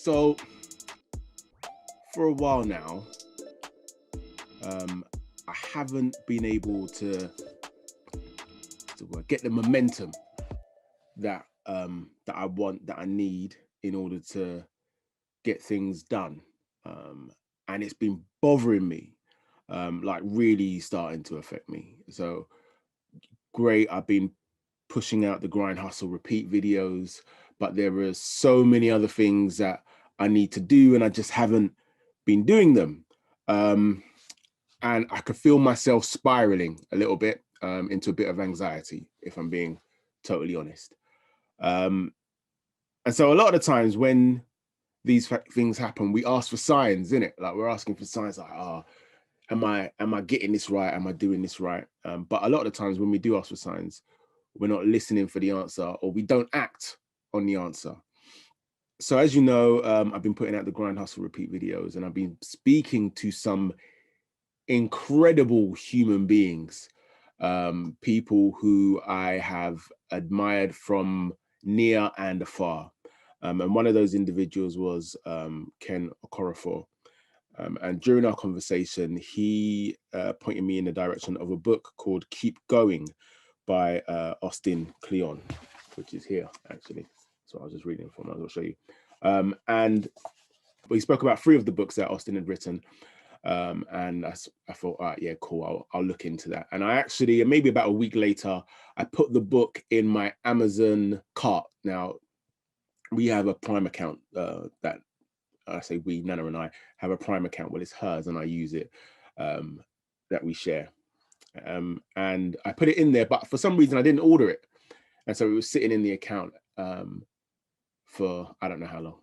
So for a while now, I haven't been able to get the momentum that that I want, that I need in order to get things done. And it's been bothering me, like really starting to affect me. So great, I've been pushing out the grind, hustle, repeat videos, but there are so many other things that I need to do and I just haven't been doing them. And I could feel myself spiraling a little bit into a bit of anxiety, if I'm being totally honest. And so a lot of the times when these things happen, we ask for signs, innit? Like we're asking for signs like, oh, am I getting this right? Am I doing this right? But a lot of the times when we do ask for signs, we're not listening for the answer, or we don't act on the answer. So as you know, I've been putting out the grind, hustle, repeat videos, and I've been speaking to some incredible human beings, people who I have admired from near and afar. And one of those individuals was Ken Okorafor. And during our conversation, he pointed me in the direction of a book called Keep Going by Austin Kleon, which is here, actually. So I was just reading from it, I'll show you. And we spoke about 3 of the books that Austin had written. And I thought, all right, yeah, cool, I'll look into that. And I actually, maybe about a week later, I put the book in my Amazon cart. Now, we have a Prime account that I say we, Nana and I, have a Prime account. Well, it's hers and I use it, that we share. And I put it in there, but for some reason I didn't order it. And so it was sitting in the account for I don't know how long.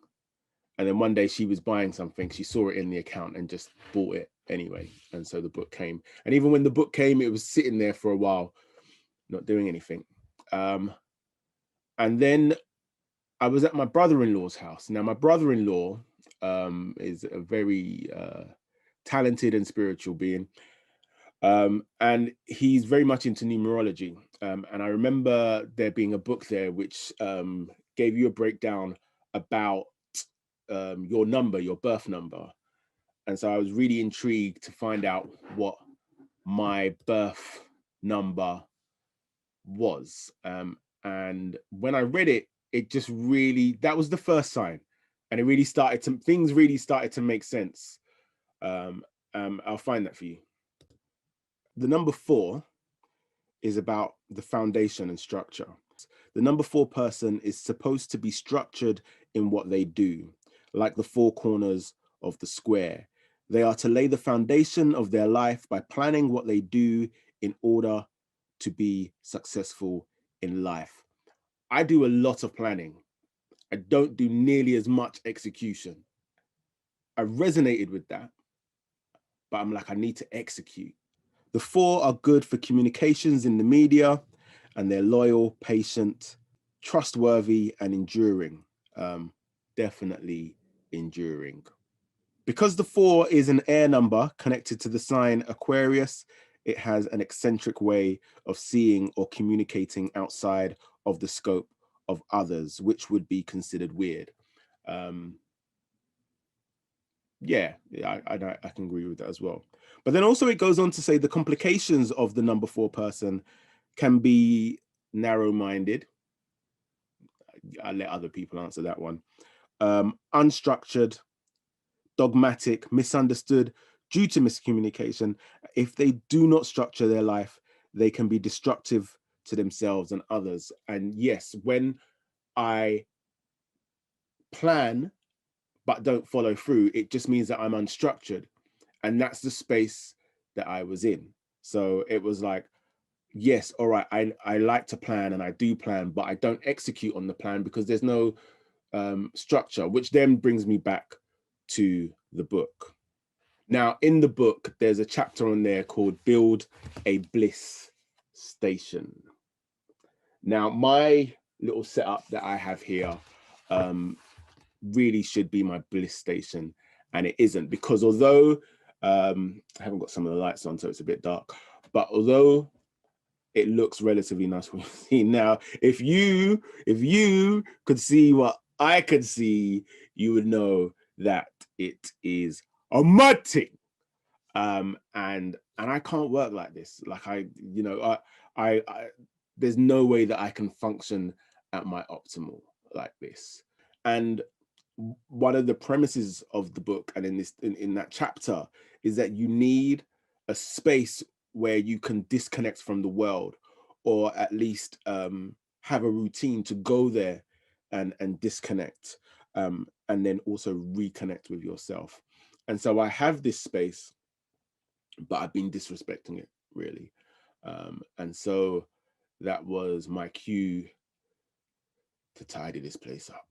And then one day she was buying something, she saw it in the account and just bought it anyway. And so the book came. And even when the book came, it was sitting there for a while, not doing anything. And then I was at my brother-in-law's house. Now, my brother-in-law is a very talented and spiritual being. And he's very much into numerology. And I remember there being a book there which gave you a breakdown about your number, your birth number. And so I was really intrigued to find out what my birth number was. And when I read it, it just really, that was the first sign. And it really started to, things really started to make sense. I'll find that for you. The number 4 is about the foundation and structure. The number 4 person is supposed to be structured in what they do, like the 4 corners of the square. They are to lay the foundation of their life by planning what they do in order to be successful in life. I do a lot of planning. I don't do nearly as much execution. I resonated with that, but I'm like, I need to execute. The 4 are good for communications in the media, and they're loyal, patient, trustworthy, and enduring. Definitely enduring. Because the 4 is an air number connected to the sign Aquarius, it has an eccentric way of seeing or communicating outside of the scope of others, which would be considered weird. Yeah, I can agree with that as well. But then also it goes on to say the complications of the number 4 person can be narrow-minded. I'll let other people answer that one. Unstructured, dogmatic, misunderstood due to miscommunication. If they do not structure their life, they can be destructive to themselves and others. And yes, when I plan but don't follow through, it just means that I'm unstructured. And that's the space that I was in. So it was like, yes, all right, I like to plan and I do plan, but I don't execute on the plan because there's no structure, which then brings me back to the book. Now, in the book, there's a chapter on there called Build a Bliss Station. Now, my little setup that I have here really should be my bliss station, and it isn't, because although I haven't got some of the lights on, so it's a bit dark, but although it looks relatively nice when you see now, if you could see what I could see, you would know that it is a mud thing. And I can't work like this. Like I there's no way that I can function at my optimal like this. And one of the premises of the book and in that chapter is that you need a space where you can disconnect from the world, or at least have a routine to go there and disconnect, and then also reconnect with yourself. And so I have this space, but I've been disrespecting it really. And so that was my cue to tidy this place up.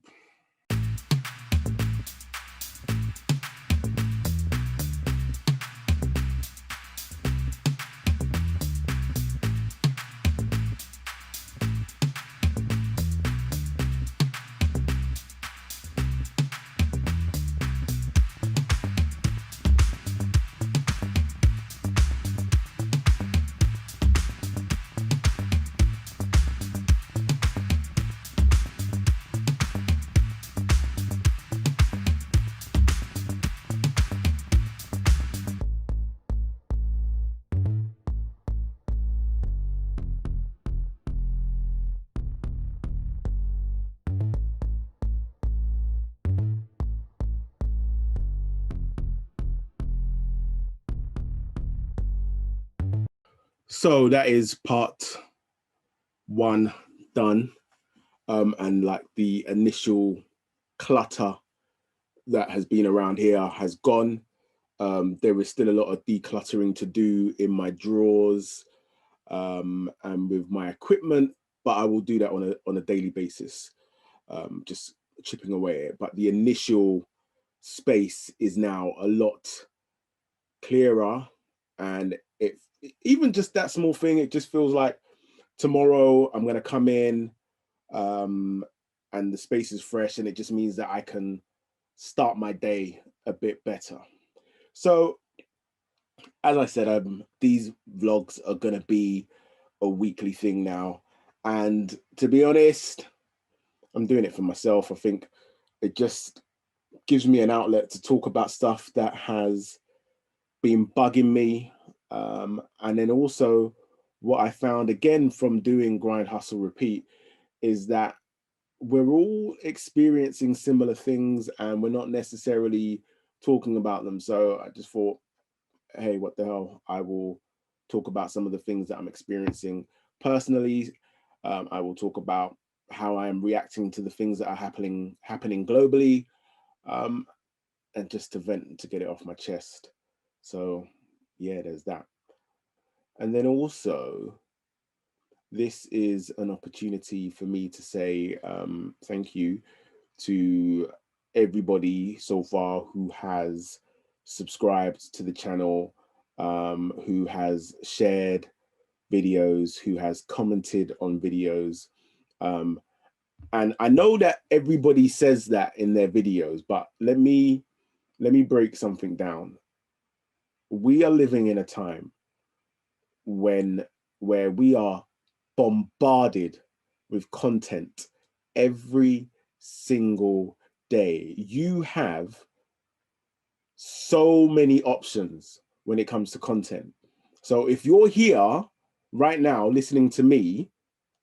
So that is part one done. And like the initial clutter that has been around here has gone. There is still a lot of decluttering to do in my drawers, and with my equipment, but I will do that on a daily basis, just chipping away at it. But the initial space is now a lot clearer, and it, even just that small thing, it just feels like tomorrow I'm going to come in, and the space is fresh, and it just means that I can start my day a bit better. So as I said, these vlogs are going to be a weekly thing now, and to be honest, I'm doing it for myself. I think it just gives me an outlet to talk about stuff that has been bugging me, and then also what I found again from doing Grind Hustle Repeat is that we're all experiencing similar things and we're not necessarily talking about them. So I just thought, hey, what the hell? I will talk about some of the things that I'm experiencing personally. I will talk about how I am reacting to the things that are happening globally, and just to vent, to get it off my chest. So yeah, there's that. And then also, this is an opportunity for me to say thank you to everybody so far who has subscribed to the channel, who has shared videos, who has commented on videos. And I know that everybody says that in their videos, but let me break something down. We are living in a time where we are bombarded with content every single day. You have so many options when it comes to content. So if you're here right now listening to me,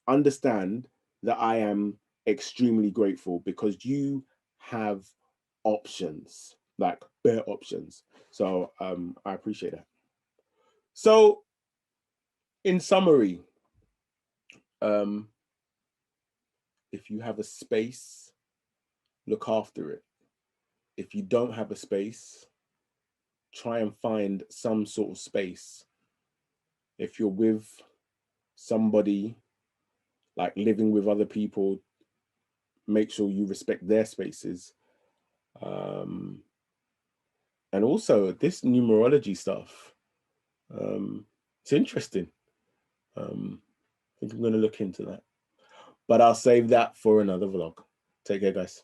understand that I am extremely grateful, because you have options, like bare options. So I appreciate that. So in summary, if you have a space, look after it. If you don't have a space, try and find some sort of space. If you're with somebody, like living with other people, make sure you respect their spaces. And also this numerology stuff, it's interesting. I think I'm going to look into that, but I'll save that for another vlog. Take care, guys.